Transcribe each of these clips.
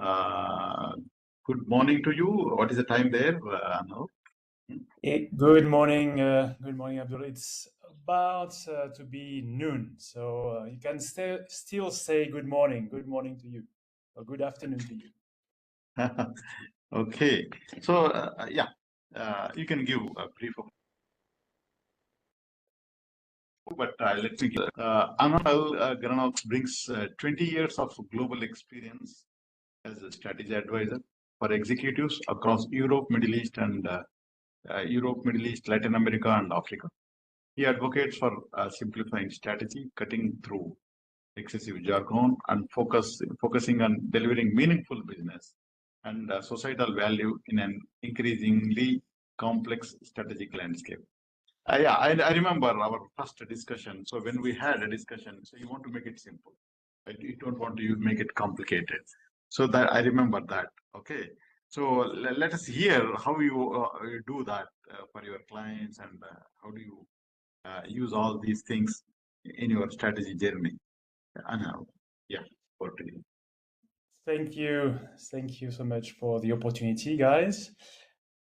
Uh, Good morning to you. What is the time there, Anael? Good morning, Abdul. It's about to be noon, so you can still say good morning. Good morning to you, or good afternoon to you. Okay. So, yeah, you can give a brief of, but let me give. Anael Granoux brings 20 years of global experience as a strategy advisor for executives across Europe, Middle East, Latin America, and Africa. He advocates for simplifying strategy, cutting through excessive jargon, and focusing on delivering meaningful business and societal value in an increasingly complex strategic landscape. Yeah, I remember our first discussion. So when we had a discussion, so you want to make it simple, right? You don't want to make it complicated. So that I remember that. Okay. So let us hear how you do that for your clients, and how do you use all these things in your strategy journey. Anael, yeah, over to you. Thank you. Thank you so much for the opportunity, guys.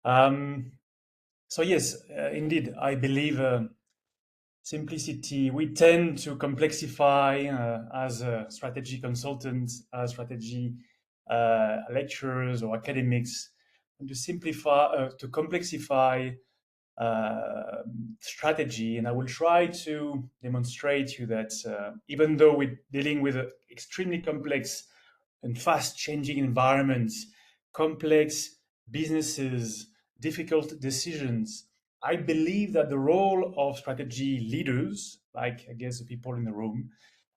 So yes, indeed, I believe simplicity. We tend to complexify as strategy consultants, as strategy lecturers or academics, and to simplify, to complexify strategy. And I will try to demonstrate to you that even though we're dealing with an extremely complex and fast-changing environments, complex businesses, difficult decisions, I believe that the role of strategy leaders, like I guess the people in the room,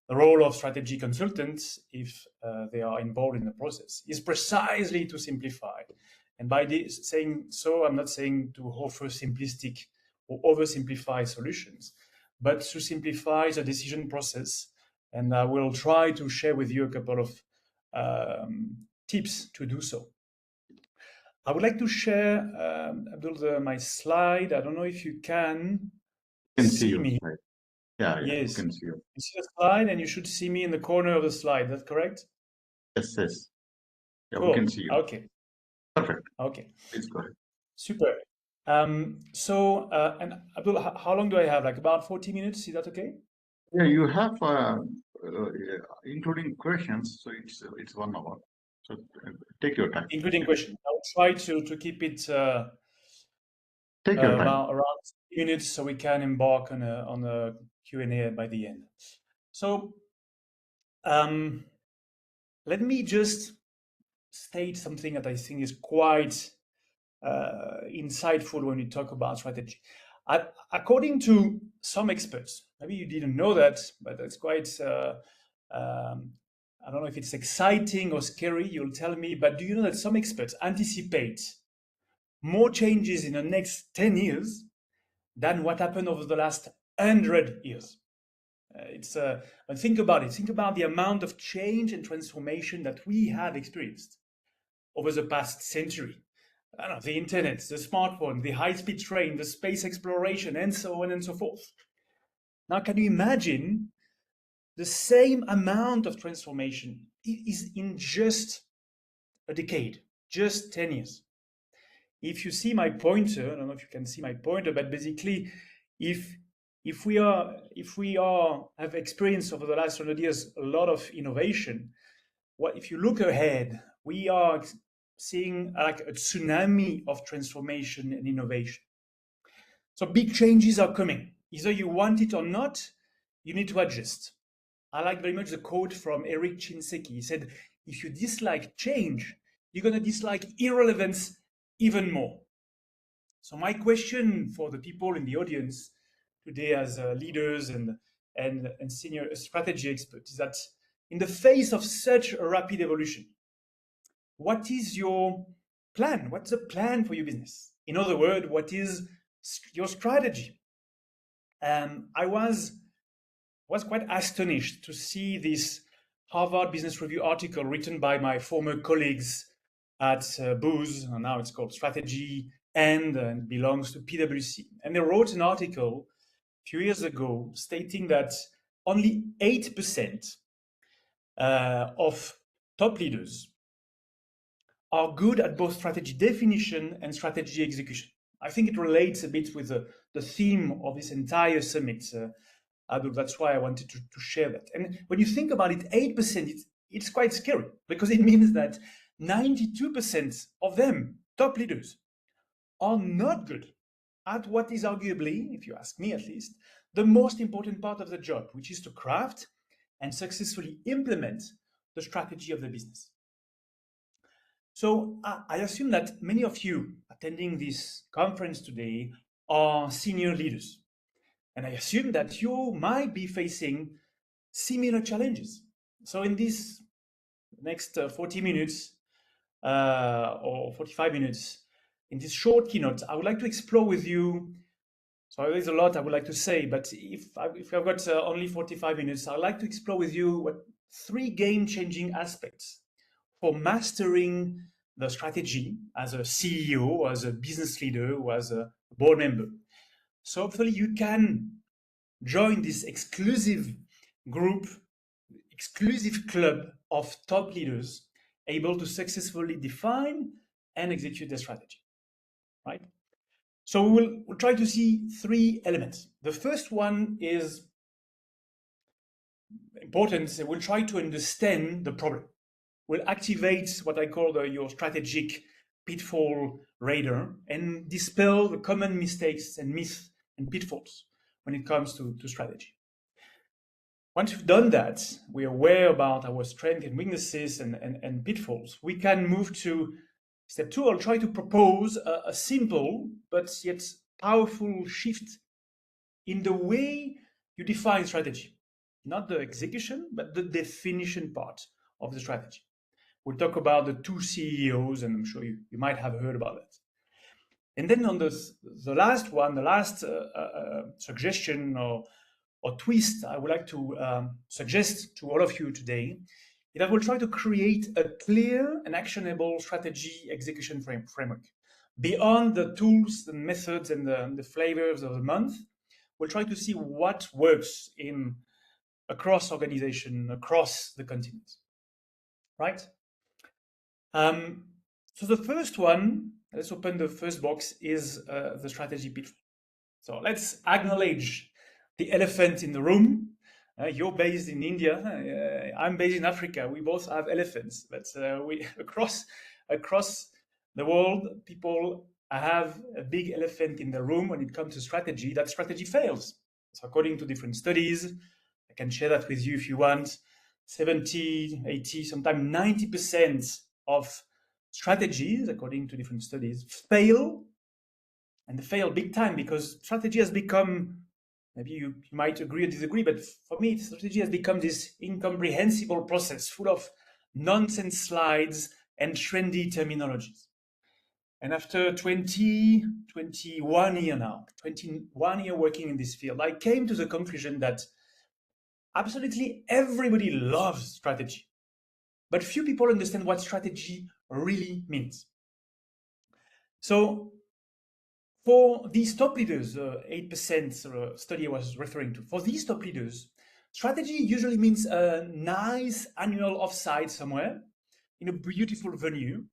the role of strategy consultants, if they are involved in the process, is precisely to simplify. And by this, saying so, I'm not saying to offer simplistic or oversimplify solutions, but to simplify the decision process. And I will try to share with you a couple of tips to do so. I would like to share, Abdul, my slide. I don't know if you can see You. me. Right. Yeah, you Yes. can see you. You see the slide, and you should see me in the corner of the slide. That's correct? Yes. Yeah, we can Cool. see you. Okay. Perfect. Okay. Please go ahead. Super. And Abdul, how long do I have? Like about 40 minutes? Is that okay? Yeah, you have including questions, so it's 1 hour. So take your time. Including questions. I'll try to keep it Take your time. around minutes so we can embark on a Q&A by the end. So let me just state something that I think is quite insightful when we talk about strategy. According to some experts, maybe you didn't know that, but it's quite, I don't know if it's exciting or scary, you'll tell me, but do you know that some experts anticipate more changes in the next 10 years than what happened over the last 100 years? Think about it. Think about the amount of change and transformation that we have experienced over the past century. I don't know, the internet, the smartphone, the high-speed train, the space exploration, and so on and so forth. Now, can you imagine the same amount of transformation is in just a decade, just 10 years? If you see my pointer, I don't know if you can see my pointer, but basically, if we have experienced over the last 100 years a lot of innovation, if you look ahead, we are seeing like a tsunami of transformation and innovation. So big changes are coming. Either you want it or not, you need to adjust. I like very much the quote from Eric Chinseky. He said, if you dislike change, you're going to dislike irrelevance even more. So my question for the people in the audience today as leaders and senior strategy experts is that in the face of such a rapid evolution, what is your plan? What's the plan for your business? In other words, what is your strategy? I was quite astonished to see this Harvard Business Review article written by my former colleagues at Booz, and now it's called Strategy and belongs to PwC. And they wrote an article a few years ago stating that only 8% of top leaders are good at both strategy definition and strategy execution. I think it relates a bit with the theme of this entire summit. That's why I wanted to share that. And when you think about it, 8%, it's quite scary because it means that 92% of them, top leaders, are not good at what is arguably, if you ask me at least, the most important part of the job, which is to craft and successfully implement the strategy of the business. So I assume that many of you attending this conference today are senior leaders. And I assume that you might be facing similar challenges. So in this next 40 minutes or 45 minutes, in this short keynote, I would like to explore with you. So there's a lot I would like to say, but if I've got only 45 minutes, I'd like to explore with you what 3 game-changing aspects for mastering the strategy as a CEO, as a business leader, or as a board member. So hopefully you can join this exclusive group, exclusive club of top leaders able to successfully define and execute their strategy, right? So we'll try to see 3 elements. The first one is important. So we'll try to understand the problem. We'll activate what I call your strategic pitfall radar and dispel the common mistakes and myths and pitfalls when it comes to strategy. Once we've done that, we're aware about our strengths and weaknesses and pitfalls, we can move to step 2. I'll try to propose a simple but yet powerful shift in the way you define strategy. Not the execution, but the definition part of the strategy. We'll talk about the 2 CEOs, and I'm sure you might have heard about it. And then on the last one, the last suggestion or twist I would like to suggest to all of you today is that we'll try to create a clear and actionable strategy execution framework. Beyond the tools, the methods, and the flavors of the month, we'll try to see what works across organization, across the continent, right? So the first one, let's open the first box, is the strategy pitfall. So let's acknowledge the elephant in the room. You're based in India. I'm based in Africa. We both have elephants, but we across the world, people have a big elephant in the room when it comes to strategy. That strategy fails. So according to different studies, I can share that with you if you want. 70, 80, sometimes 90% of strategies, according to different studies, fail, and they fail big time because strategy has become, maybe you might agree or disagree, but for me, strategy has become this incomprehensible process full of nonsense slides and trendy terminologies. And after 21 years now, 21 years working in this field, I came to the conclusion that absolutely everybody loves strategy, but few people understand what strategy really means. So for these top leaders, 8% study I was referring to, for these top leaders, strategy usually means a nice annual offsite somewhere in a beautiful venue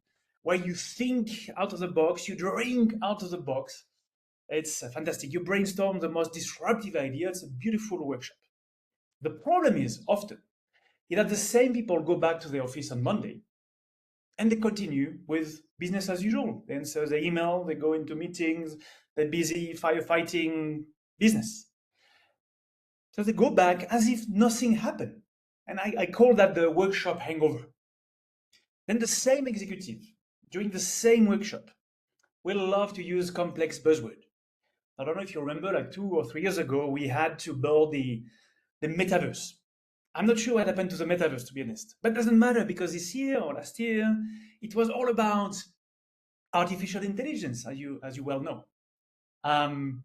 where you think out of the box, you drink out of the box. It's fantastic. You brainstorm the most disruptive idea. It's a beautiful workshop. The problem is often that the same people go back to the office on Monday and they continue with business as usual. They answer the email, they go into meetings, they're busy firefighting business. So they go back as if nothing happened. And I call that the workshop hangover. Then the same executive, during the same workshop, will love to use complex buzzwords. I don't know if you remember, like 2 or 3 years ago, we had to build the metaverse. I'm not sure what happened to the metaverse, to be honest. But it doesn't matter because this year or last year, it was all about artificial intelligence, as you well know. And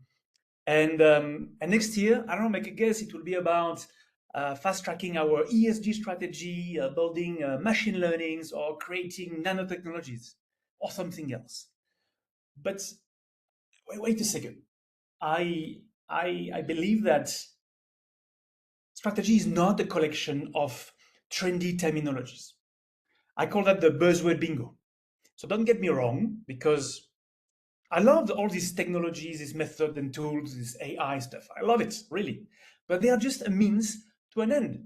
next year, I don't know, make a guess, it will be about fast tracking our ESG strategy, building machine learnings, or creating nanotechnologies, or something else. But wait a second. I believe that strategy is not a collection of trendy terminologies. I call that the buzzword bingo. So don't get me wrong, because I love all these technologies, these methods and tools, this AI stuff. I love it, really. But they are just a means to an end.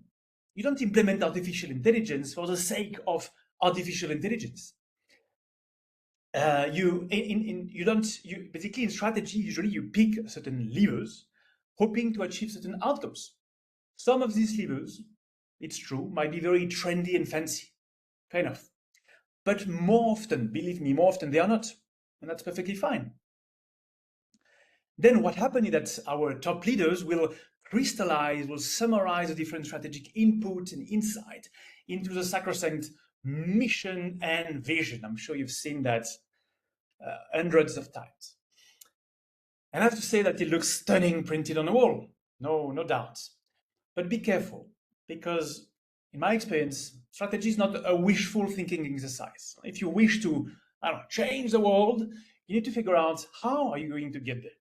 You don't implement artificial intelligence for the sake of artificial intelligence. You don't you basically in strategy usually you pick certain levers, hoping to achieve certain outcomes. Some of these levers, it's true, might be very trendy and fancy, kind of. But more often, believe me, more often they are not, and that's perfectly fine. Then what happens is that our top leaders will crystallize, will summarize the different strategic input and insight into the sacrosanct mission and vision. I'm sure you've seen that hundreds of times. And I have to say that it looks stunning printed on the wall, no doubt. But be careful, because in my experience, strategy is not a wishful thinking exercise. If you wish to, I don't know, change the world, you need to figure out how are you going to get there.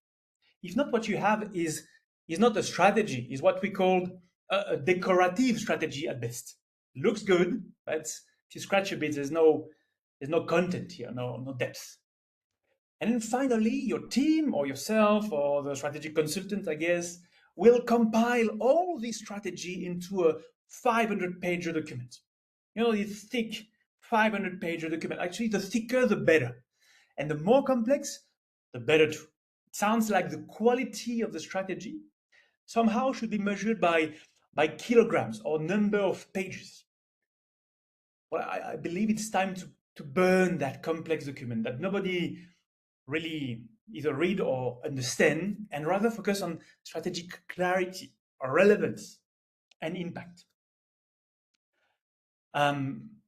If not, what you have is not a strategy, is what we call a decorative strategy at best. Looks good, but if you scratch a bit, there's no content here, no depth. And then finally, your team or yourself or the strategic consultant, I guess, will compile all this strategy into a 500-page document. You know, this thick 500-page document. Actually, the thicker, the better. And the more complex, the better too. It sounds like the quality of the strategy somehow should be measured by kilograms or number of pages. Well, I believe it's time to burn that complex document that nobody really either read or understand, and rather focus on strategic clarity or relevance and impact.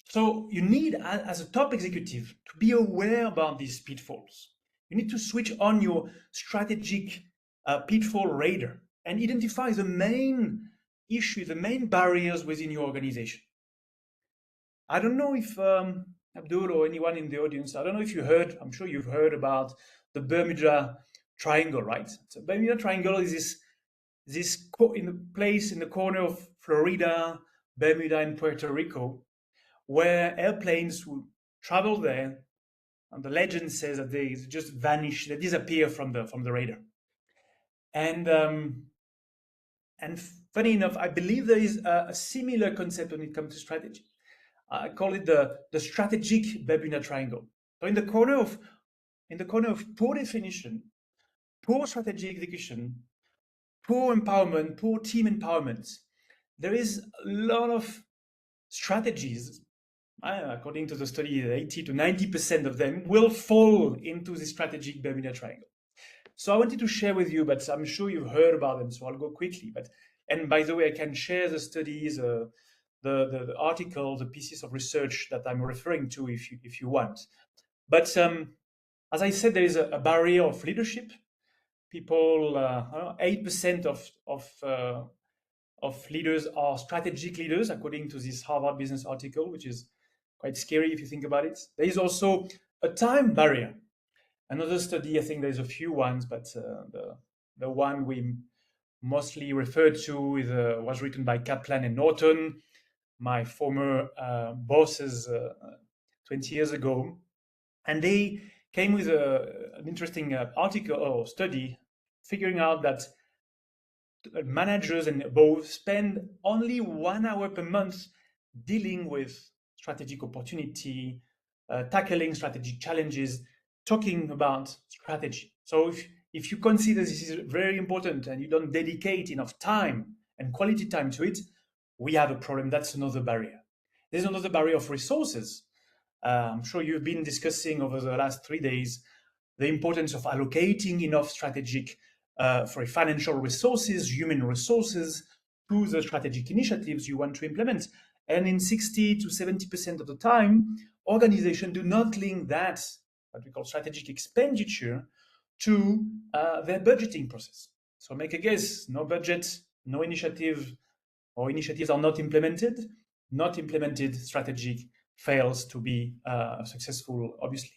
So you need, as a top executive, to be aware about these pitfalls. You need to switch on your strategic pitfall radar and identify the main issue, the main barriers within your organization. I don't know if Abdul or anyone in the audience, I don't know if you heard, I'm sure you've heard about the Bermuda Triangle, right? So Bermuda Triangle is this in the place in the corner of Florida, Bermuda, and Puerto Rico, where airplanes would travel there, and the legend says that they just vanish, they disappear from the radar. And funny enough, I believe there is a similar concept when it comes to strategy. I call it the strategic Bermuda Triangle. So in the corner of poor definition, poor strategy execution, poor empowerment, poor team empowerment, there is a lot of strategies. According to the study, 80 to 90% of them will fall into the strategic Bermuda Triangle. So I wanted to share with you, but I'm sure you've heard about them, so I'll go quickly. And by the way, I can share the studies, the article, the pieces of research that I'm referring to if you want. But as I said, there is a barrier of leadership. People, 8% of leaders are strategic leaders, according to this Harvard Business article, which is quite scary if you think about it. There is also a time barrier. Another study, I think there's a few ones, but the one we mostly referred to was written by Kaplan and Norton, my former bosses 20 years ago. And they came with an interesting article or study figuring out that managers and above spend only 1 hour per month dealing with strategic opportunity, tackling strategic challenges, talking about strategy. So if you consider this is very important and you don't dedicate enough time and quality time to it, we have a problem. That's another barrier. There's another barrier of resources. I'm sure you've been discussing over the last 3 days the importance of allocating enough strategic for financial resources, human resources to the strategic initiatives you want to implement. And in 60 to 70% of the time, organizations do not link that, what we call strategic expenditure, to their budgeting process. So make a guess, no budget, no initiative, or initiatives are not implemented, strategic fails to be successful, obviously.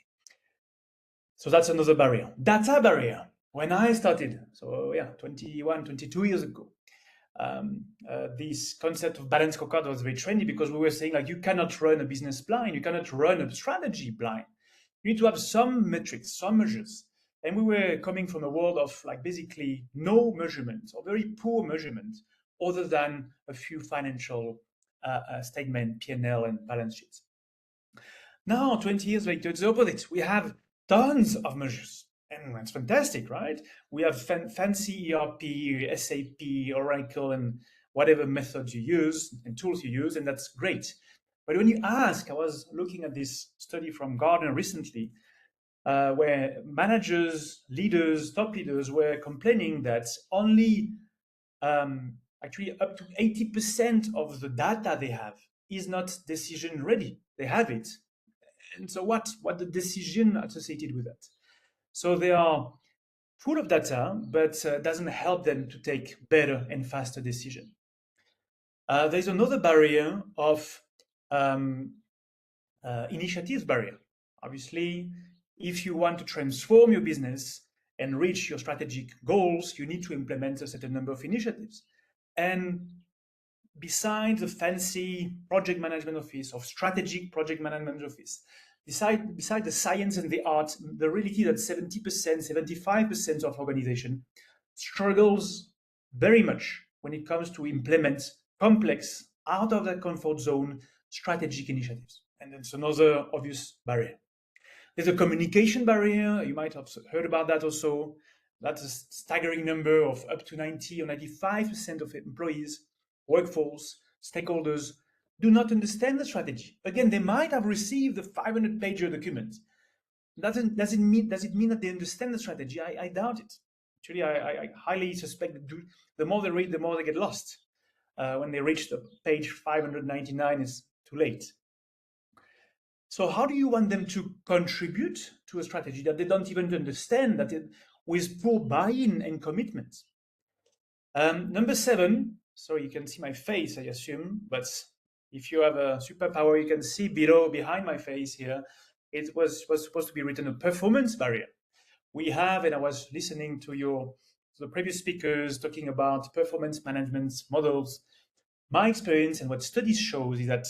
So that's another barrier. Data barrier. When I started, so 21, 22 years ago, this concept of balanced scorecard was very trendy because we were saying like you cannot run a business blind, you cannot run a strategy blind. You need to have some metrics, some measures. And we were coming from a world of like basically no measurement or very poor measurement other than a few financial statement, P&L and balance sheets. Now, 20 years later, it's the opposite. We have tons of measures. And that's fantastic, right? We have fancy ERP, SAP, Oracle, and whatever methods you use and tools you use, and that's great. But when you ask, I was looking at this study from Gartner recently, where managers, leaders, top leaders were complaining that only actually up to 80% of the data they have is not decision ready. They have it. And so what the decision associated with that? So they are full of data, but doesn't help them to take better and faster decision. There's another barrier of initiatives barrier. Obviously, if you want to transform your business and reach your strategic goals, you need to implement a certain number of initiatives. And besides the fancy project management office or strategic project management office, beside the science and the art, the reality that 70%, 75% of organization struggles very much when it comes to implement complex, out of their comfort zone strategic initiatives. And that's another obvious barrier. There's a communication barrier. You might have heard about that also. That's a staggering number of up to 90 or 95% of employees, workforce, stakeholders do not understand the strategy. Again, they might have received a 500-page document. Does it mean that they understand the strategy? I doubt it. Actually, I highly suspect that the more they read, the more they get lost. When they reach the page 599, it's too late. So how do you want them to contribute to a strategy that they don't even understand, with poor buy-in and commitment? Number 7, sorry, you can see my face, I assume, but if you have a superpower, you can see behind my face here, it was supposed to be written a performance barrier. We have, and I was listening to the previous speakers talking about performance management models. My experience and what studies shows is that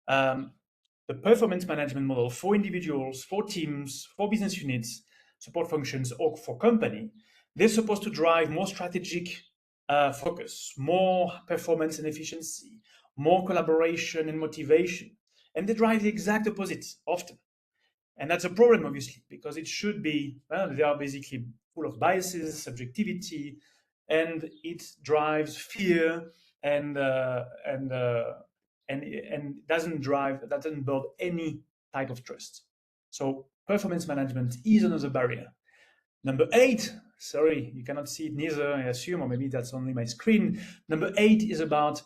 the performance management model for individuals, for teams, for business units, support functions, or for company, they're supposed to drive more strategic focus, more performance and efficiency, more collaboration and motivation. And they drive the exact opposite often. And that's a problem, obviously, because it should be, they are basically full of biases, subjectivity, and it drives fear and doesn't build any type of trust. So performance management is another barrier. Number 8, sorry, you cannot see it neither, I assume, or maybe that's only my screen. Number 8 is about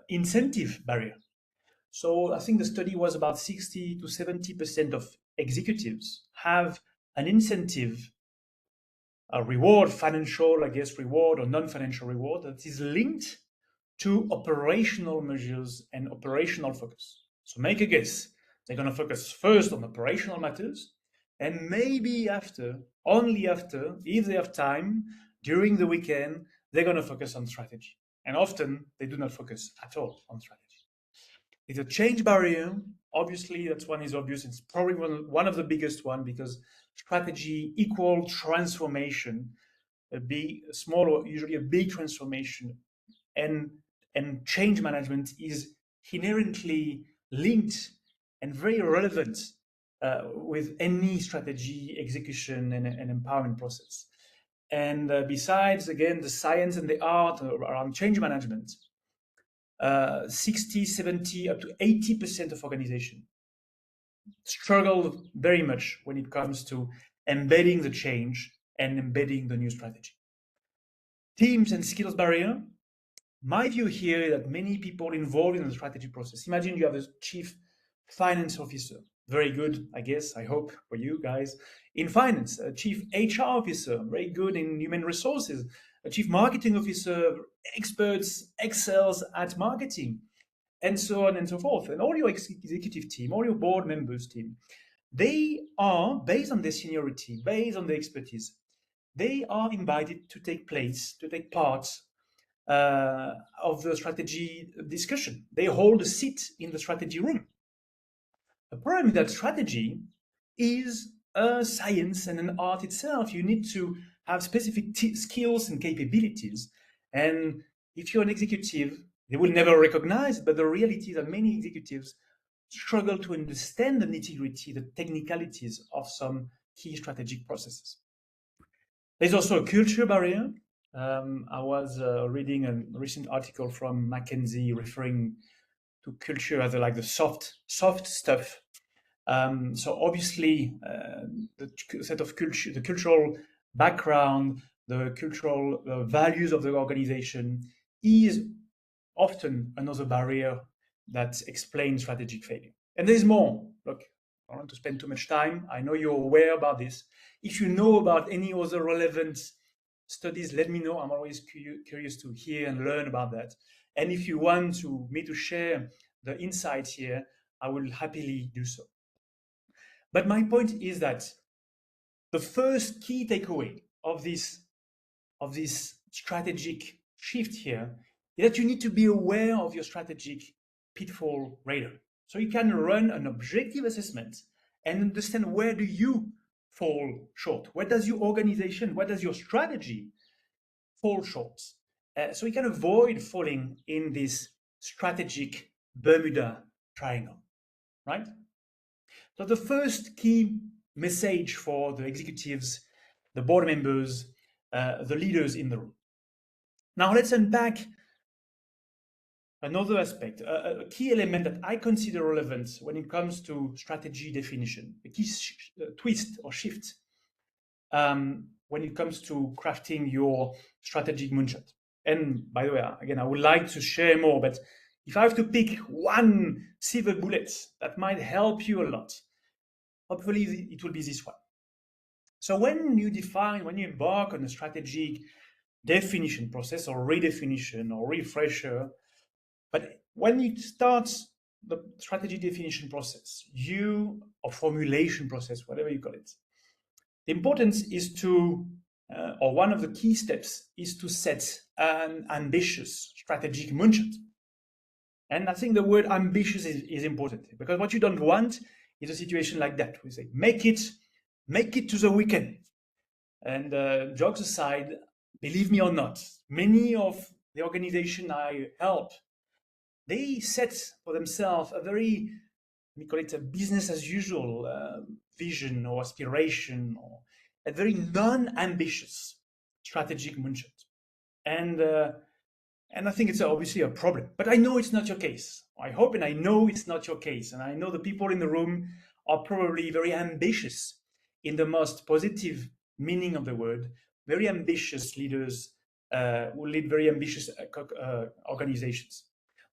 incentive barrier. So I think the study was about 60 to 70% of executives have an incentive, a reward, financial, I guess, reward or non-financial reward that is linked to operational measures and operational focus. So make a guess. They're going to focus first on operational matters, and maybe only after, if they have time, during the weekend, they're going to focus on strategy. And often they do not focus at all on strategy. It's a change barrier. Obviously, that one is obvious. It's probably one of the biggest one because strategy equal transformation, a small or usually a big transformation, and change management is inherently linked and very relevant with any strategy execution and empowerment process. And besides, again, the science and the art around change management, 60, 70, up to 80% of organizations struggle very much when it comes to embedding the change and embedding the new strategy. Teams and skills barrier. My view here is that many people involved in the strategy process. Imagine you have a chief finance officer, very good, I guess, I hope for you guys, in finance, a chief HR officer, very good in human resources, a chief marketing officer, experts, excels at marketing, and so on and so forth. And all your executive team, all your board members team, they are, based on their seniority, based on their expertise, they are invited to take part of the strategy discussion. They hold a seat in the strategy room. The problem is that strategy is a science and an art itself. You need to have specific skills and capabilities. And if you're an executive, they will never recognize, but the reality is that many executives struggle to understand the nitty-gritty, the technicalities of some key strategic processes. There's also a culture barrier. I was reading a recent article from McKinsey referring to culture as like the soft stuff. So obviously, the set of culture, the cultural background, the cultural values of the organization is often another barrier that explains strategic failure. And there's more. Look, I don't want to spend too much time. I know you're aware about this. If you know about any other relevant studies, let me know. I'm always curious to hear and learn about that. And if you want me to share the insights here, I will happily do so. But my point is that the first key takeaway of this strategic shift here is that you need to be aware of your strategic pitfall radar. So you can run an objective assessment and understand where do you fall short? Where does your organization, where does your strategy fall short? So you can avoid falling in this strategic Bermuda Triangle, right? So the first key message for the executives, the board members, the leaders in the room. Now let's unpack another aspect, a key element that I consider relevant when it comes to strategy definition, a key twist or shift when it comes to crafting your strategic moonshot. And by the way, again, I would like to share more, but if I have to pick one silver bullet that might help you a lot, hopefully it will be this one. So when you embark on a strategic definition process or redefinition or refresher, but when you start the strategy definition process, or formulation process, whatever you call it, the importance is to, or one of the key steps is to set an ambitious strategic moonshot. And I think the word ambitious is important, because what you don't want is a situation like that. We say, make it to the weekend. And jokes aside, believe me or not, many of the organization I help, they set for themselves a very, we call it a business as usual vision or aspiration, or a very non-ambitious strategic moonshot. And I think it's obviously a problem. But I know it's not your case. I hope and I know it's not your case. And I know the people in the room are probably very ambitious in the most positive meaning of the word, very ambitious leaders who lead very ambitious organizations.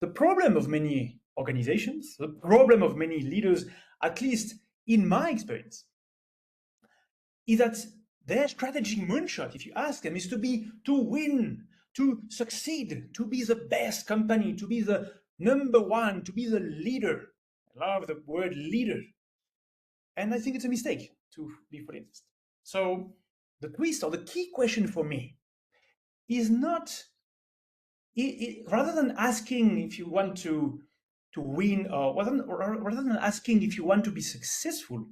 The problem of many organizations, the problem of many leaders, at least in my experience, is that their strategic moonshot, if you ask them, is to win, to succeed, to be the best company, to be the number one, to be the leader. I love the word leader. And I think it's a mistake, to be fully honest. So the twist or the key question for me is not, rather than asking if you want to win, or rather than asking if you want to be successful,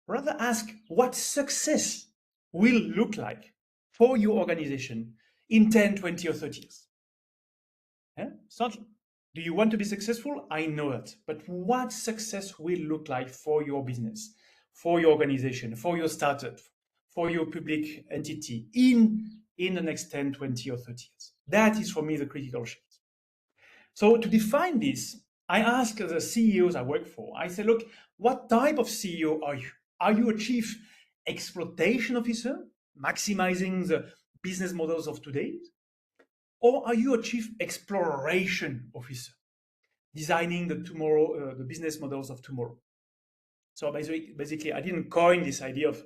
rather ask what success will look like for your organization in 10, 20, or 30 years. Yeah? It's not, do you want to be successful? I know that. But what success will look like for your business, for your organization, for your startup, for your public entity in the next 10, 20, or 30 years? That is, for me, the critical shift. So to define this, I ask the CEOs I work for, I say, look, what type of CEO are you? Are you a chief exploitation officer, maximizing the business models of today? Or are you a chief exploration officer, designing the business models of tomorrow? So basically, I didn't coin this idea of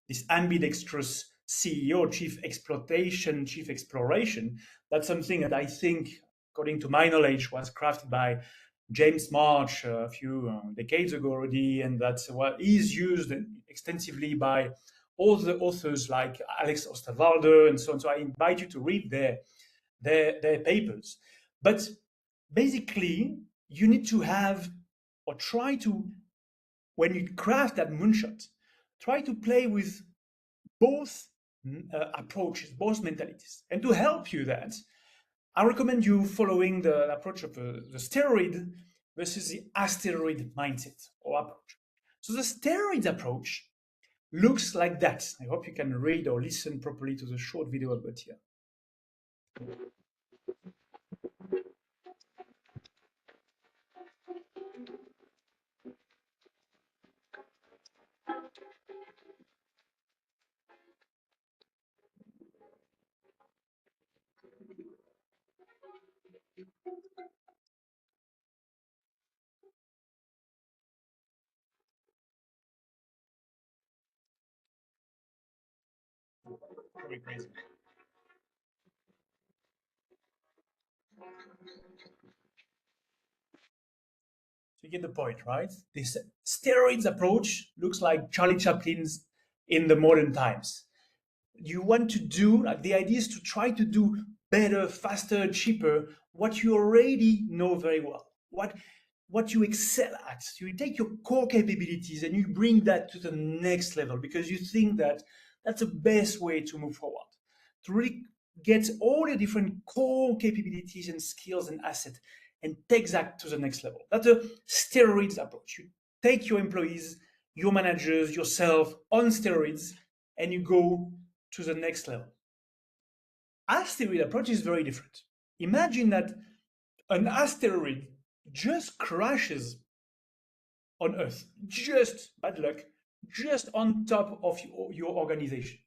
this ambidextrous CEO, chief exploitation, chief exploration. That's something that I think, according to my knowledge, was crafted by James March a few decades ago already, and that's what is used extensively by all the authors like Alex Osterwalder and so on. So I invite you to read their papers. But basically, you need to have or try to, when you craft that moonshot, try to play with both approaches, both mentalities. And to help you that, I recommend you following the approach of the steroid versus the asteroid mindset or approach. So the steroid approach looks like that. I hope you can read or listen properly to the short video I've got here. Very crazy. So you get the point, right? This steroids approach looks like Charlie Chaplin's in the modern times. You want to do, like, the idea is to try to do better, faster, cheaper, what you already know very well, what you excel at. So you take your core capabilities and you bring that to the next level because you think that that's the best way to move forward, to really get all your different core capabilities and skills and assets and take that to the next level. That's a steroids approach. You take your employees, your managers, yourself on steroids, and you go to the next level. Asteroid approach is very different. Imagine that an asteroid just crashes on Earth, just bad luck, just on top of your organization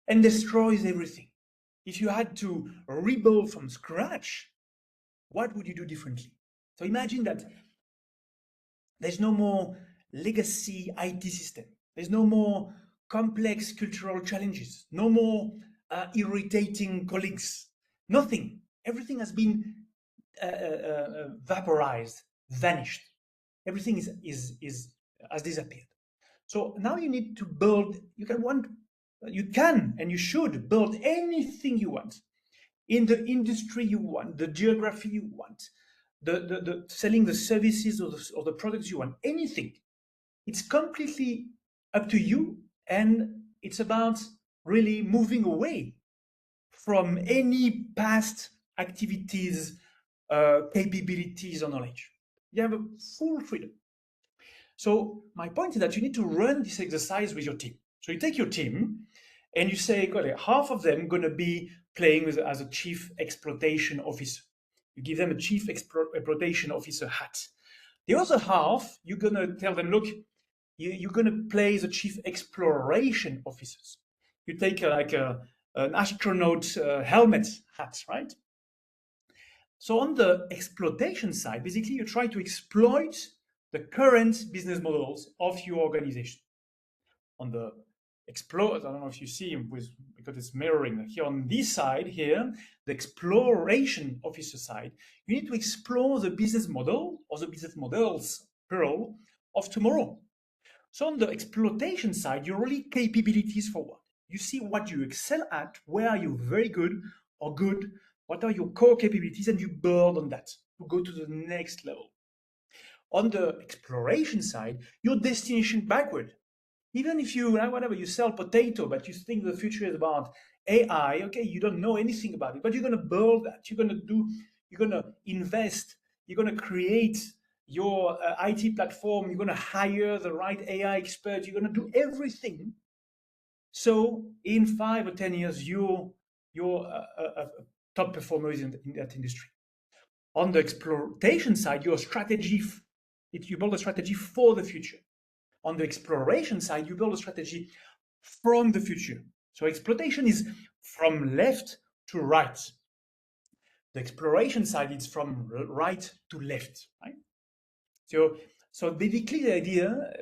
and destroys everything. If you had to rebuild from scratch, what would you do differently? So imagine that there's no more legacy IT system. There's no more complex cultural challenges, no more irritating colleagues, nothing. Everything has been vaporized, vanished. Everything has disappeared. So now you need to build. You can and you should build anything you want in the industry you want, the geography you want, the selling the services or the products you want, anything. It's completely up to you, and it's about really moving away from any past activities, capabilities, or knowledge. You have a full freedom. So my point is that you need to run this exercise with your team. So you take your team and you say, okay, half of them going to be playing as a chief exploitation officer. You give them a chief exploitation officer hat. The other half, you're going to tell them, look, you're going to play the chief exploration officers. You take an astronaut helmet hat, right? So on the exploitation side, basically you try to exploit the current business models of your organization. On the explore, I don't know if you see because it's mirroring here on this side here, the exploration officer side, you need to explore the business model or the business models, plural, of tomorrow. So on the exploitation side, you're really capabilities forward. You see what you excel at, where are you very good or good, what are your core capabilities, and you build on that to go to the next level. On the exploration side, your destination backward. Even if you, whatever, you sell potato, but you think the future is about AI, okay, you don't know anything about it, but you're going to build that. You're going to invest, you're going to create your IT platform, you're going to hire the right AI experts, you're going to do everything. So in 5 or 10 years, you're a top performer in that industry. On the exploitation side, your strategy, you build a strategy for the future. On the exploration side, you build a strategy from the future. So exploitation is from left to right. The exploration side is from right to left, right? So basically the idea,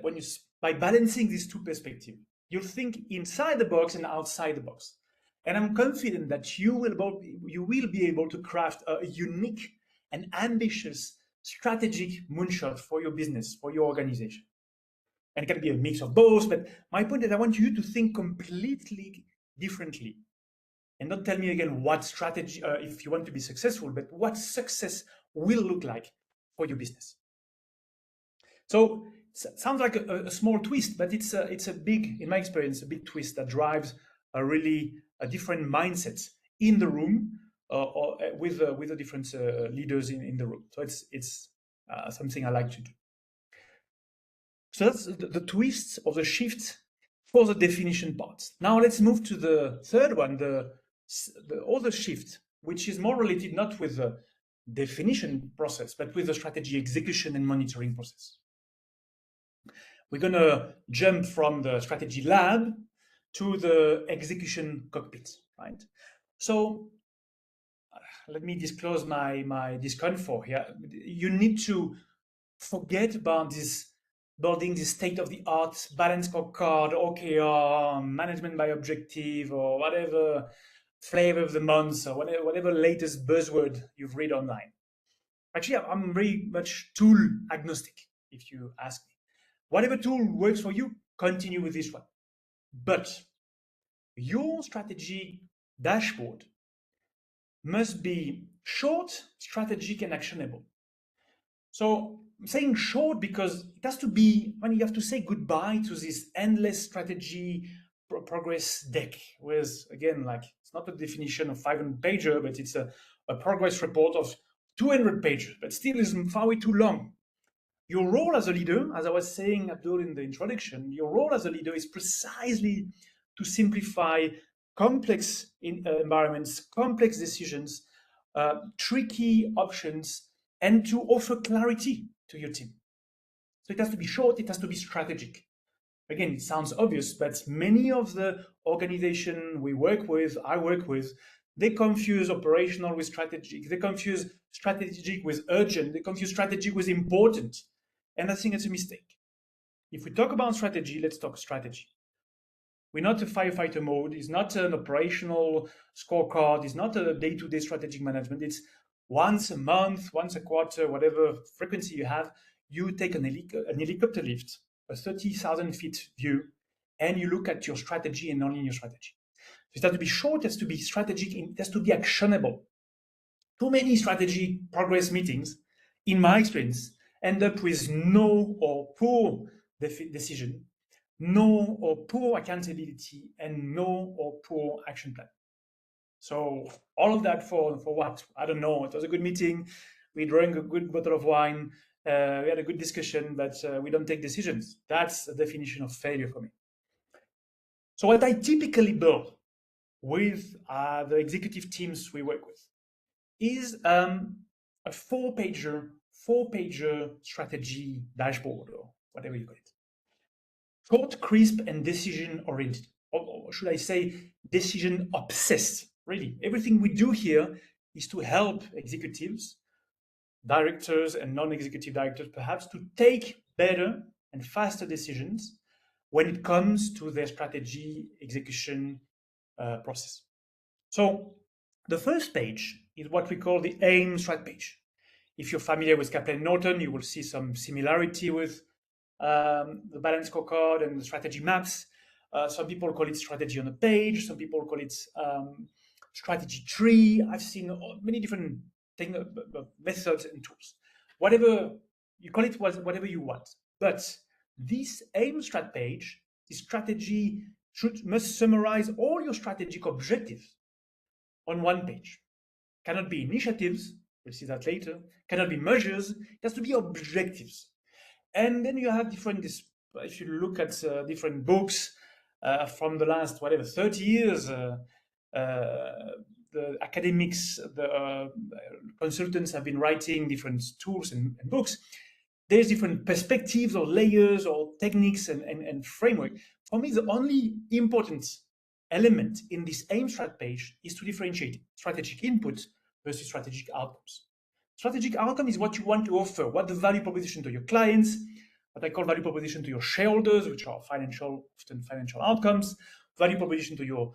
by balancing these two perspectives, you'll think inside the box and outside the box. And I'm confident that you will be able to craft a unique and ambitious strategic moonshot for your business, for your organization. And it can be a mix of both, but my point is I want you to think completely differently. And don't tell me again what strategy, if you want to be successful, but what success will look like for your business. So it sounds like a small twist, but it's a big, in my experience, a big twist that drives a different mindset in the room or with the different leaders in the room. So it's something I like to do. So that's the twist or the shift for the definition part. Now let's move to the third one, the other shift, which is more related not with the definition process, but with the strategy execution and monitoring process. We're going to jump from the strategy lab to the execution cockpit, right? So let me disclose my discomfort here. You need to forget about this building this state-of-the-art balance scorecard, OKR, management by objective, or whatever flavor of the month, or whatever latest buzzword you've read online. Actually, I'm very much tool agnostic, if you ask me. Whatever tool works for you, continue with this one. But your strategy dashboard must be short, strategic, and actionable. So I'm saying short because it has to be when you have to say goodbye to this endless strategy progress deck. Whereas again, like it's not a definition of 500 pager, but it's a progress report of 200 pages, but still is far way too long. Your role as a leader, as I was saying Abdul in the introduction, your role as a leader is precisely to simplify complex environments, complex decisions, tricky options, and to offer clarity to your team. So it has to be short, it has to be strategic. Again, it sounds obvious, but many of the organizations we work with, I work with, they confuse operational with strategic. They confuse strategic with urgent. They confuse strategic with important. And I think it's a mistake. If we talk about strategy, let's talk strategy. We're not a firefighter mode. It's not an operational scorecard. It's not a day-to-day strategic management. It's once a month, once a quarter, whatever frequency you have, you take an helicopter lift, a 30,000 feet view, and you look at your strategy and only your strategy. So it has to be short, it has to be strategic, it has to be actionable. Too many strategy progress meetings, in my experience, end up with no or poor decision, no or poor accountability, and no or poor action plan. So all of that for what? I don't know. It was a good meeting. We drank a good bottle of wine. We had a good discussion, but we don't take decisions. That's the definition of failure for me. So what I typically build with the executive teams we work with is a four-pager strategy dashboard or whatever you call it. Short, crisp, and decision-oriented. Or should I say decision-obsessed? Really, everything we do here is to help executives, directors, and non-executive directors perhaps to take better and faster decisions when it comes to their strategy execution process. So the first page is what we call the AIM strat page. If you're familiar with Kaplan Norton, you will see some similarity with the balance scorecard and the strategy maps. Some people call it strategy on a page. Some people call it strategy tree. I've seen many different methods and tools. Whatever you call it, whatever you want. But this AIM strat page, this strategy must summarize all your strategic objectives on one page. Cannot be initiatives, we'll see that later, cannot be measures, it has to be objectives. And then you have different, if you look at different books from the last, 30 years, the academics, the consultants have been writing different tools and books. There's different perspectives or layers or techniques and framework. For me, the only important element in this AIM strat page is to differentiate strategic input versus strategic outcomes. Strategic outcome is what you want to offer, what the value proposition to your clients, what I call value proposition to your shareholders, which are often financial outcomes, value proposition to your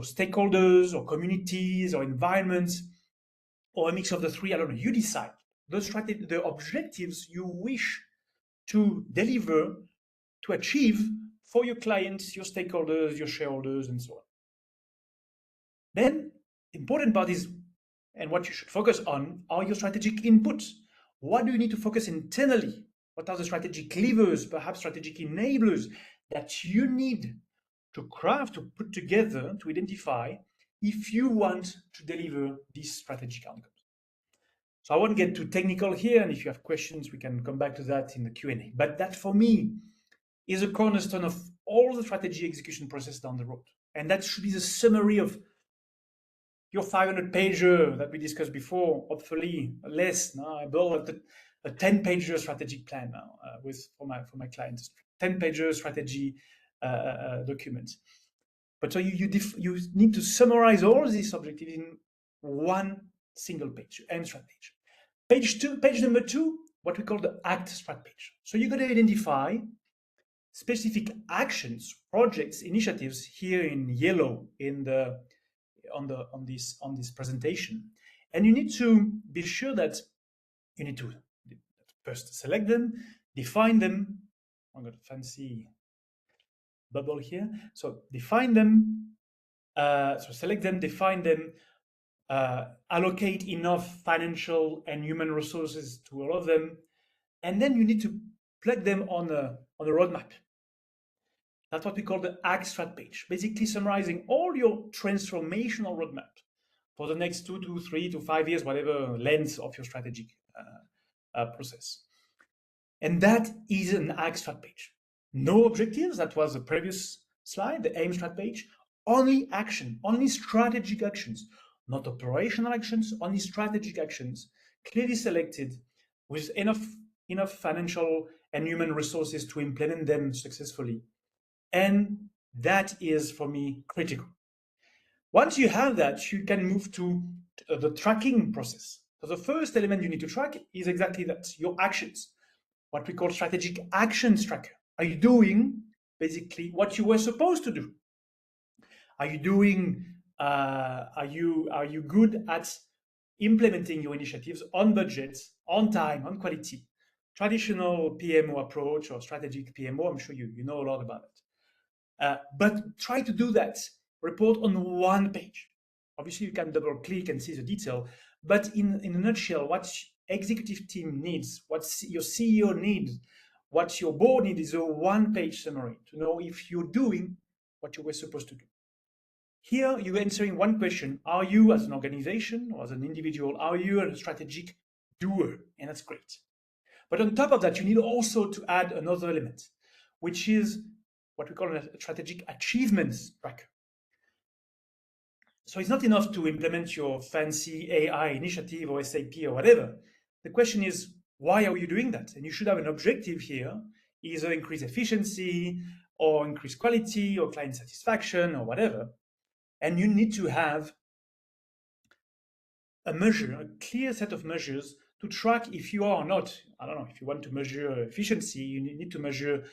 stakeholders or communities or environments, or a mix of the three. I don't know. You decide the objectives you wish to deliver, to achieve for your clients, your stakeholders, your shareholders, and so on. Then, important part is, and what you should focus on, are your strategic inputs. What do you need to focus internally? What are the strategic levers, perhaps strategic enablers that you need to craft, to put together, to identify if you want to deliver these strategic outcomes? So I won't get too technical here, and if you have questions, we can come back to that in the Q&A. But that, for me, is a cornerstone of all the strategy execution process down the road. And that should be the summary of your 500-pager that we discussed before, hopefully less. Now I built a 10-pager strategic plan now for my clients, 10-pager strategy document. But so you need to summarize all these objectives in one single page, aim strat page. Page number 2, what we call the act strat page. So you're going to identify specific actions, projects, initiatives here in yellow on this presentation, and you need to be sure that you need to first select them, define them. I've got a fancy bubble here. So define them, so select them, define them, allocate enough financial and human resources to all of them, and then you need to plug them on a roadmap. That's what we call the act strat page, basically summarizing all your transformational roadmap for the next 2 to 3 to 5 years, whatever length of your strategic process. And that is an act strat page. No objectives, that was the previous slide, the aim strat page. Only action, only strategic actions, not operational actions, only strategic actions, clearly selected with enough financial and human resources to implement them successfully. And that is, for me, critical. Once you have that, you can move to the tracking process. So the first element you need to track is exactly that, your actions, what we call strategic actions tracker. Are you doing basically what you were supposed to do? Are you doing, are you good at implementing your initiatives on budget, on time, on quality? Traditional PMO approach or strategic PMO, I'm sure you know a lot about it. But try to do that report on one page. Obviously, you can double click and see the detail, but in a nutshell, what executive team needs, what your CEO needs, what your board needs is a one-page summary to know if you're doing what you were supposed to do. Here, you're answering one question. Are you, as an organization or as an individual, are you a strategic doer? And that's great. But on top of that, you need also to add another element, which is what we call a strategic achievements tracker. So it's not enough to implement your fancy AI initiative or SAP or whatever. The question is, why are you doing that? And you should have an objective here, either increase efficiency or increase quality or client satisfaction or whatever. And you need to have a measure, a clear set of measures to track if you are or not. I don't know, if you want to measure efficiency, you need to measure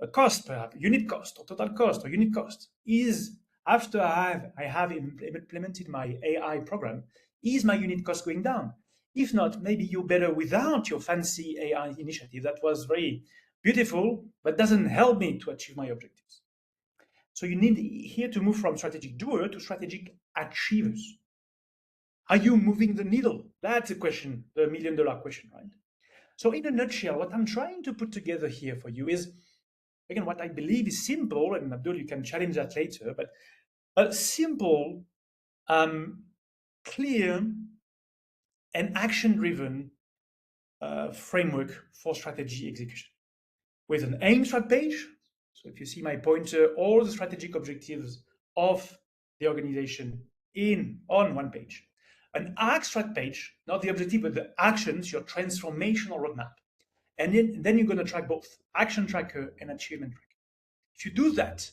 a cost, perhaps, unit cost or total cost or unit cost. Is after I have implemented my AI program, is my unit cost going down? If not, maybe you're better without your fancy AI initiative that was very beautiful, but doesn't help me to achieve my objectives. So you need here to move from strategic doer to strategic achievers. Are you moving the needle? That's the question, the $1 million question, right? So in a nutshell, what I'm trying to put together here for you is, again, what I believe is simple, and Abdul, you can challenge that later, but a simple, clear, and action-driven framework for strategy execution. With an aim strat page, so if you see my pointer, all the strategic objectives of the organization on one page. An act strat page, not the objective, but the actions, your transformational roadmap. And then you're going to track both action tracker and achievement tracker. If you do that,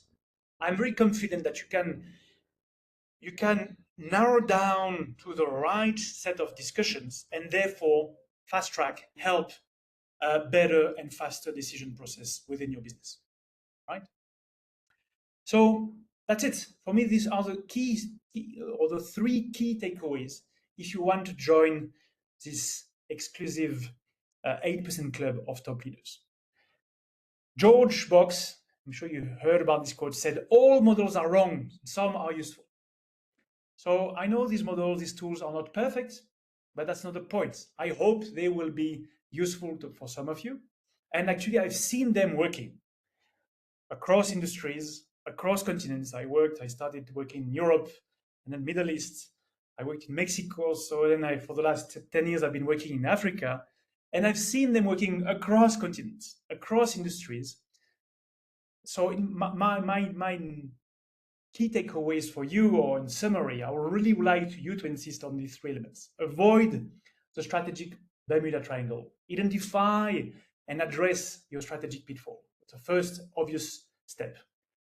I'm very confident that you can narrow down to the right set of discussions and therefore fast track, help a better and faster decision process within your business, right? So that's it. For me, these are the keys, or the 3 key takeaways if you want to join this exclusive 8% club of top leaders. George Box, I'm sure you heard about this quote, said, all models are wrong, some are useful. So I know these models, these tools are not perfect, but that's not the point. I hope they will be useful for some of you. And actually, I've seen them working across industries, across continents. I started working in Europe and then Middle East. I worked in Mexico. So then for the last 10 years, I've been working in Africa. And I've seen them working across continents, across industries. So my key takeaways for you, or in summary, I would really like you to insist on these three elements. Avoid the strategic Bermuda Triangle. Identify and address your strategic pitfall. It's the first obvious step.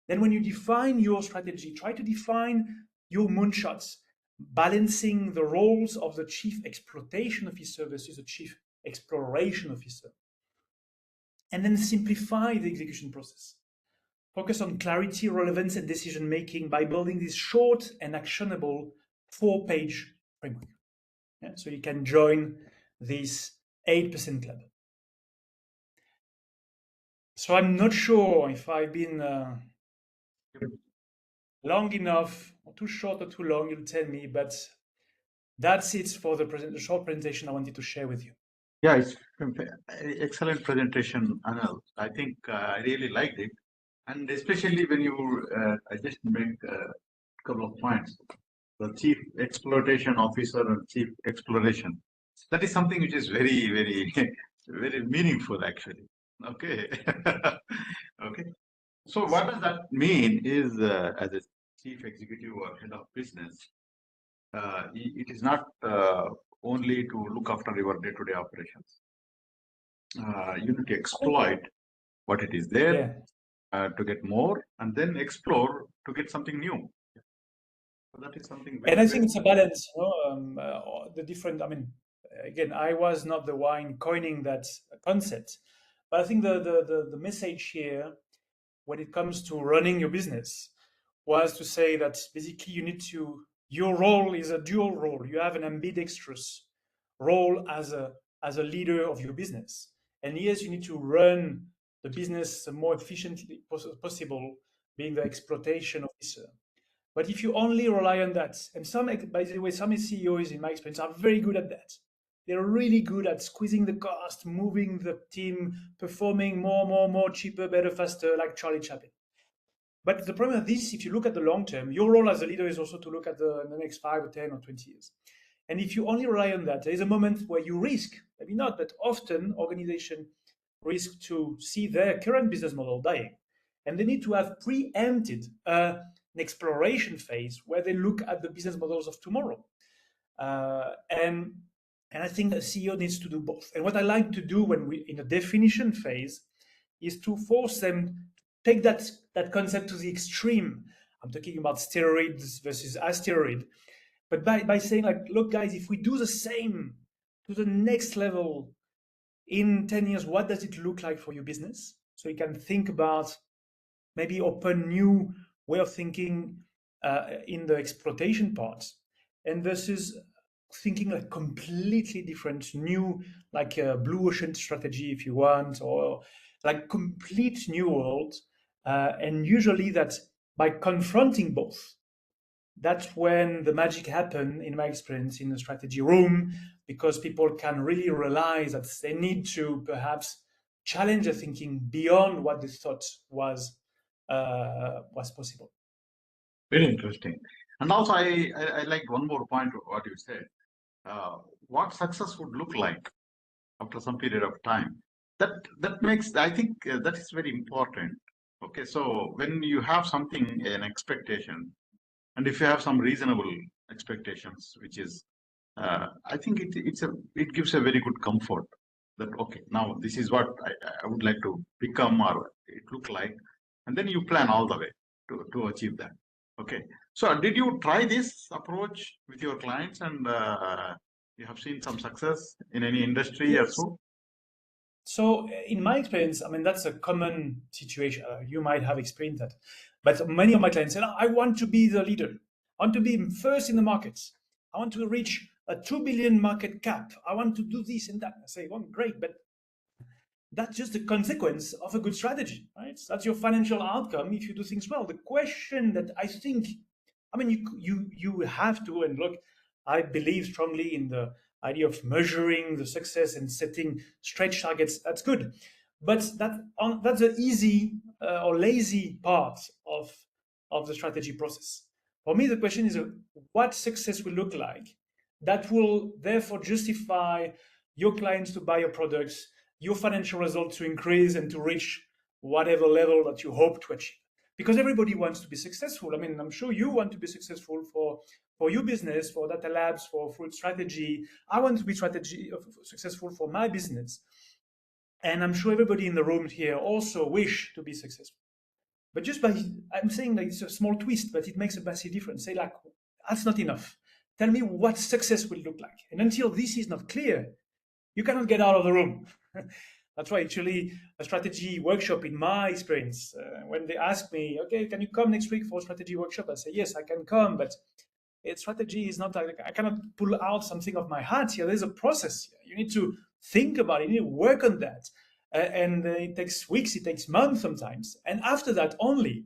Then when you define your strategy, try to define your moonshots, balancing the roles of the chief exploitation officer versus the chief exploration officer. And then simplify the execution process. Focus on clarity, relevance, and decision making by building this short and actionable 4-page framework. Yeah, so you can join this 8% club. So I'm not sure if I've been long enough, or too short or too long, you'll tell me, but that's it for the short presentation I wanted to share with you. Yeah, it's excellent presentation, Anil. I think I really liked it. And especially when you, I just make a couple of points. The chief exploitation officer and chief exploration. That is something which is very, very, very meaningful, actually. Okay. Okay. So what does that mean is, as a chief executive or head of business, it is not only to look after your day-to-day operations. You need to exploit what it is there to get more, and then explore to get something new. So that is something very, and I think it's a balance, the different, I mean, again, I was not the one coining that concept, but I think the message here when it comes to running your business was to say that basically your role is a dual role. You have an ambidextrous role as a leader of your business. And yes, you need to run the business the more efficiently possible, being the exploitation officer. But if you only rely on that, and by the way, some CEOs in my experience are very good at that. They're really good at squeezing the cost, moving the team, performing more, cheaper, better, faster, like Charlie Chaplin. But the problem with this, if you look at the long term, your role as a leader is also to look at the next 5 or 10 or 20 years. And if you only rely on that, there is a moment where you risk, maybe not, but often organizations risk to see their current business model dying. And they need to have preempted an exploration phase where they look at the business models of tomorrow. And I think a CEO needs to do both. And what I like to do when we in the definition phase is to force them to take that concept to the extreme. I'm talking about steroids versus asteroid. But by saying like, look, guys, if we do the same to the next level in 10 years, what does it look like for your business? So you can think about maybe open new way of thinking in the exploitation part, and versus thinking like completely different, new, like a blue ocean strategy, if you want, or like complete new world. And usually that by confronting both, that's when the magic happen, in my experience, in the strategy room, because people can really realize that they need to perhaps challenge their thinking beyond what they thought was possible. very interesting. And also, I like one more point of what you said. What success would look like after some period of time. That makes, I think, that is very important. Okay, so when you have something, an expectation, and if you have some reasonable expectations, which is, I think it gives a very good comfort that okay, now this is what I would like to become or it look like, and then you plan all the way to achieve that. Okay, so did you try this approach with your clients, and you have seen some success in any industry or Yes. so? So in my experience, I mean, that's a common situation. You might have experienced that. But many of my clients said, I want to be the leader. I want to be first in the markets. I want to reach a 2 billion market cap. I want to do this and that. I say, well, great, but that's just the consequence of a good strategy, right? That's your financial outcome if you do things well. The question that I think, I mean, you have to, and look, I believe strongly in the idea of measuring the success and setting stretch targets. That's good. But that's the easy or lazy part of the strategy process. For me, the question is what success will look like that will therefore justify your clients to buy your products, your financial results to increase and to reach whatever level that you hope to achieve. Because everybody wants to be successful. I mean, I'm sure you want to be successful for your business, for data labs, for fruit strategy. I want to be successful for my business. And I'm sure everybody in the room here also wish to be successful. But just by, I'm saying that it's a small twist, but it makes a massive difference. Say like, that's not enough. Tell me what success will look like. And until this is not clear, you cannot get out of the room. That's why actually a strategy workshop, in my experience, when they ask me, okay, can you come next week for a strategy workshop? I say, yes, I can come, but strategy is not like I cannot pull out something of my hat here. There's a process here. You need to think about it. You need to work on that. And it takes weeks, it takes months sometimes. And after that only,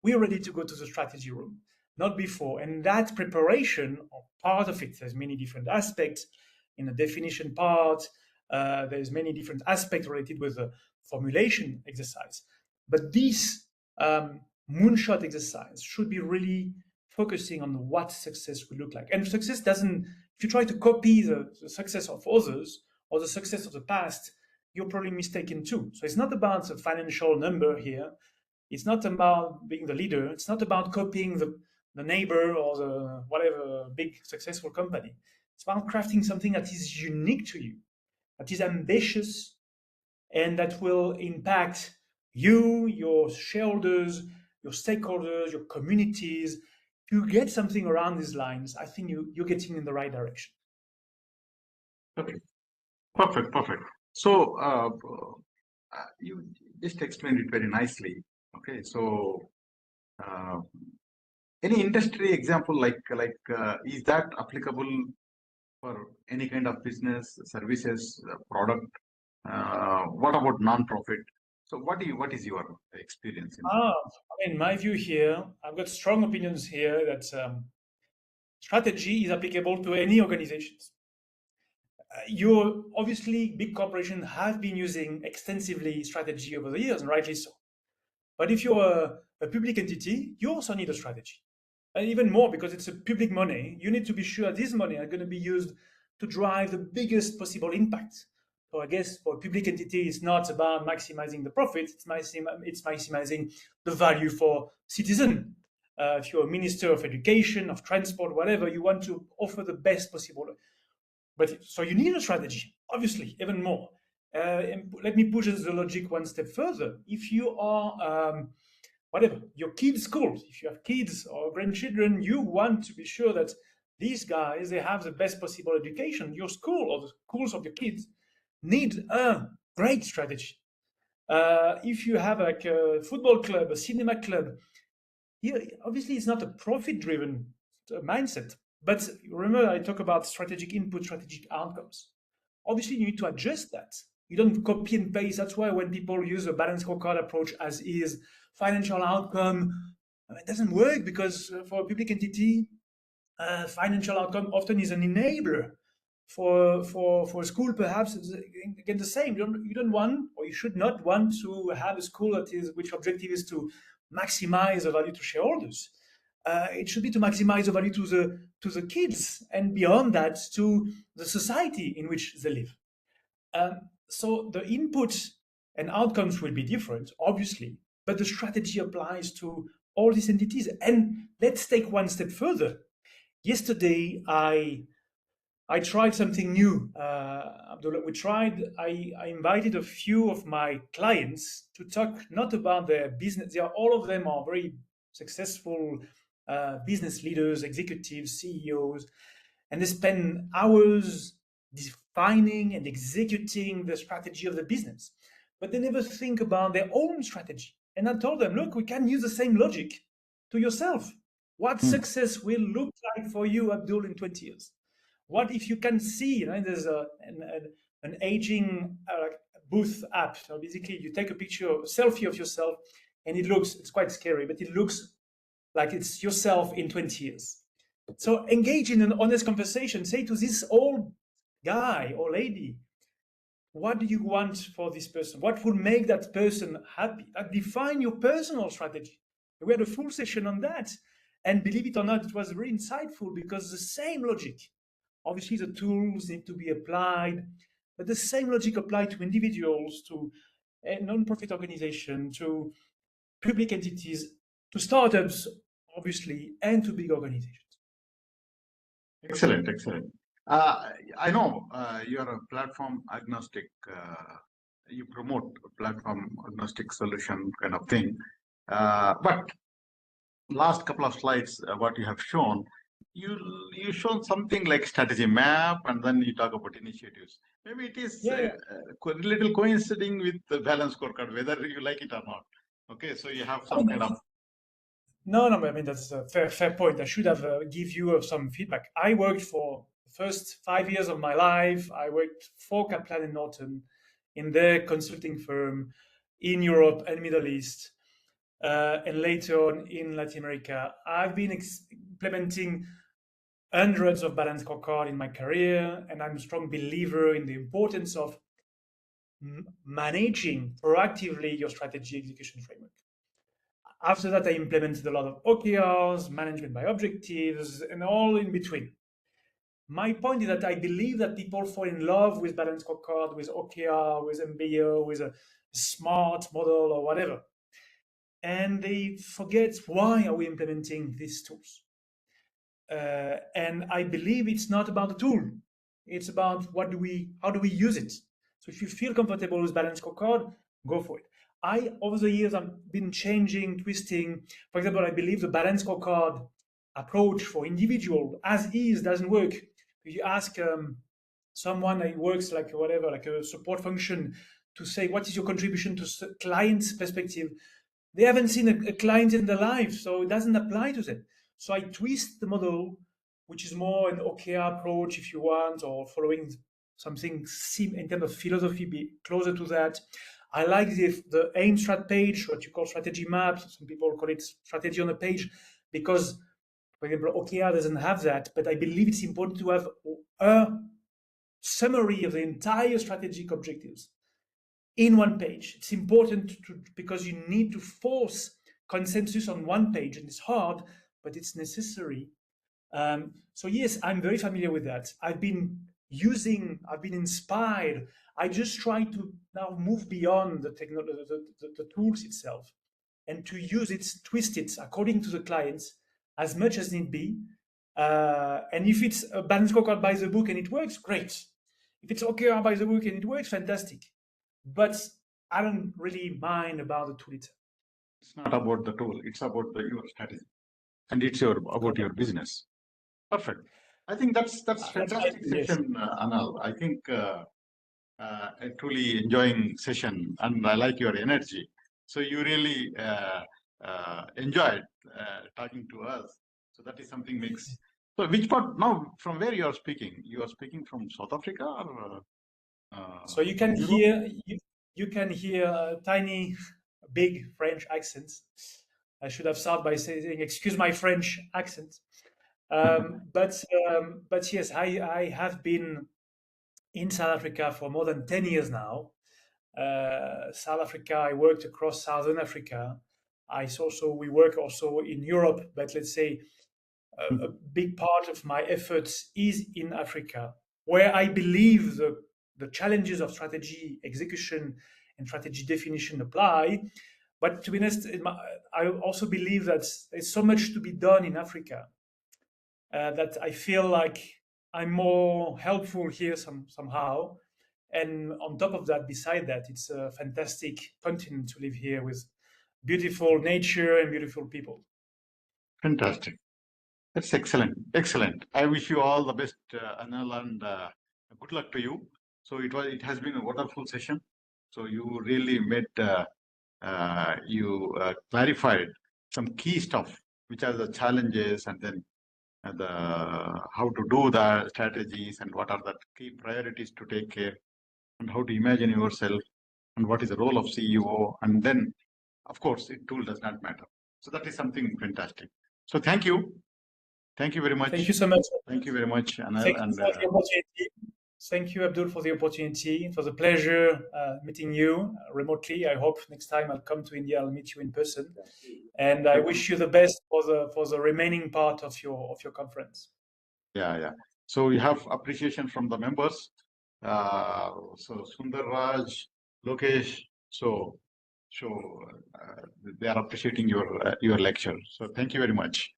we're ready to go to the strategy room, not before. And that preparation, or part of it, there's many different aspects. In the definition part, there's many different aspects related with the formulation exercise. But this moonshot exercise should be really focusing on what success will look like. And success doesn't, if you try to copy the success of others or the success of the past, you're probably mistaken too. So it's not about the financial number here. It's not about being the leader. It's not about copying the neighbor or the whatever big successful company. It's about crafting something that is unique to you, that is ambitious, and that will impact you, your shareholders, your stakeholders, your communities. If you get something around these lines, I think you're getting in the right direction. Okay, perfect. So you just explained it very nicely. Okay, so uh, any industry example is that applicable for any kind of business, services, product? What about non-profit? So what is your experience in that? In my view here, I've got strong opinions here that strategy is applicable to any organizations. You obviously big corporations have been using extensively strategy over the years, and rightly so. But if you're a public entity, you also need a strategy. And even more because it's a public money, you need to be sure this money are going to be used to drive the biggest possible impact. So I guess for a public entity, it's not about maximizing the profit, it's maximizing the value for citizen. If you're a minister of education, of transport, whatever, you want to offer the best possible. But so you need a strategy, obviously, even more. And let me push the logic one step further. If you are whatever, your kids' schools, if you have kids or grandchildren, you want to be sure that these guys, they have the best possible education. Your school or the schools of your kids need a great strategy. If you have like a football club, a cinema club, here, obviously it's not a profit-driven mindset. But remember, I talk about strategic input, strategic outcomes. Obviously, you need to adjust that. You don't copy and paste. That's why when people use a balanced scorecard approach as is, financial outcome, it doesn't work because for a public entity, financial outcome often is an enabler. For a school, perhaps it's again the same. You don't want, or you should not want to have a school that is which objective is to maximize the value to shareholders. It should be to maximize the value to the kids, and beyond that, to the society in which they live. So the input and outcomes will be different, obviously, but the strategy applies to all these entities. And let's take one step further. Yesterday, I tried something new. Abdullah, I invited a few of my clients to talk not about their business. All of them are very successful business leaders, executives, CEOs, and they spend hours defining and executing the strategy of the business. But they never think about their own strategy. And I told them, look, we can use the same logic to yourself. What success will look like for you, Abdul, in 20 years? What if you can see, there's an aging booth app. So basically, you take a picture, a selfie of yourself, and it's quite scary, but it looks like it's yourself in 20 years. So engage in an honest conversation. Say to this old guy or lady, What do you want for this person? What will make that person happy? Define your personal strategy. We had a full session on that. And believe it or not, it was really insightful because the same logic, obviously the tools need to be applied, but the same logic applied to individuals, to a non-profit organization, to public entities, to startups, obviously, and to big organizations. Excellent, excellent. I know you're a platform agnostic. You promote a platform agnostic solution kind of thing. But last couple of slides, what you have shown, you shown something like strategy map, and then you talk about initiatives. Maybe it is Yeah, little coinciding with the balance scorecard, whether you like it or not. Okay, so you have I some mean, kind of. no, I mean that's a fair point. I should have give you some feedback. I worked for the first 5 years of my life. I worked for Kaplan and Norton in their consulting firm in Europe and Middle East, and later on in Latin America. I've been implementing hundreds of balance scorecard in my career, and I'm a strong believer in the importance of managing proactively your strategy execution framework. After that, I implemented a lot of OKRs, management by objectives, and all in between. My point is that I believe that people fall in love with balance scorecard, with OKR, with MBO, with a smart model or whatever. And they forget, why are we implementing these tools? And I believe it's not about the tool. It's about how do we use it? So if you feel comfortable with balance scorecard, go for it. Over the years, I've been changing, twisting. For example, I believe the balance scorecard approach for individual as is doesn't work. If you ask someone who works like whatever, like a support function, to say what is your contribution to client's perspective, they haven't seen a client in their life, so it doesn't apply to them. So I twist the model, which is more an OKR approach, if you want, or following something in terms of philosophy, be closer to that. I like the aim strat page, what you call strategy maps. Some people call it strategy on a page, because, for example, OKR doesn't have that. But I believe it's important to have a summary of the entire strategic objectives in one page. It's important because you need to force consensus on one page, and it's hard, but it's necessary. So yes, I'm very familiar with that. I've been inspired. I just try to now move beyond the technology, the tools itself, and to use it, twist it according to the clients as much as need be. And if it's a balance scorecard by the book and it works, great. If it's OKR by the book and it works, fantastic. But I don't really mind about the tool itself. It's not about the tool, it's about your strategy, and it's about your business. Perfect. I think that's fantastic Yes. session, Anal. I think a truly enjoying session, and I like your energy. So you really enjoyed talking to us. So that is something makes. So which part now? From where you are speaking? You are speaking from South Africa or So you from can Europe? hear you can hear a tiny, big French accent. I should have started by saying, "Excuse my French accent." But yes, I have been in South Africa for more than 10 years now. South Africa, I worked across Southern Africa. We work also in Europe, but let's say a big part of my efforts is in Africa, where I believe the challenges of strategy execution and strategy definition apply. But to be honest, I also believe that there's so much to be done in Africa that I feel like I'm more helpful here somehow. And on top of that, beside that, it's a fantastic continent to live here with beautiful nature and beautiful people. Fantastic. That's excellent. Excellent. I wish you all the best, Anil, and good luck to you. So it has been a wonderful session. So you really made you clarified some key stuff, which are the challenges, and then the how to do the strategies, and what are the key priorities to take care, and how to imagine yourself, and what is the role of CEO, and then of course it tool does not matter. So that is something fantastic. So thank you very Thank you much. so much. Thank you very much, Anil, Thank you and for the opportunity. Thank you, Abdul, for the opportunity. It was a pleasure meeting you remotely. I hope next time I'll come to India, I'll meet you in person. And I wish you the best for the remaining part of your conference. Yeah. So we have appreciation from the members. So Sundar Raj, Lokesh. So they are appreciating your lecture. So thank you very much.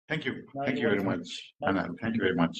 Thank you. Thank you very much, Anael. Thank you very much.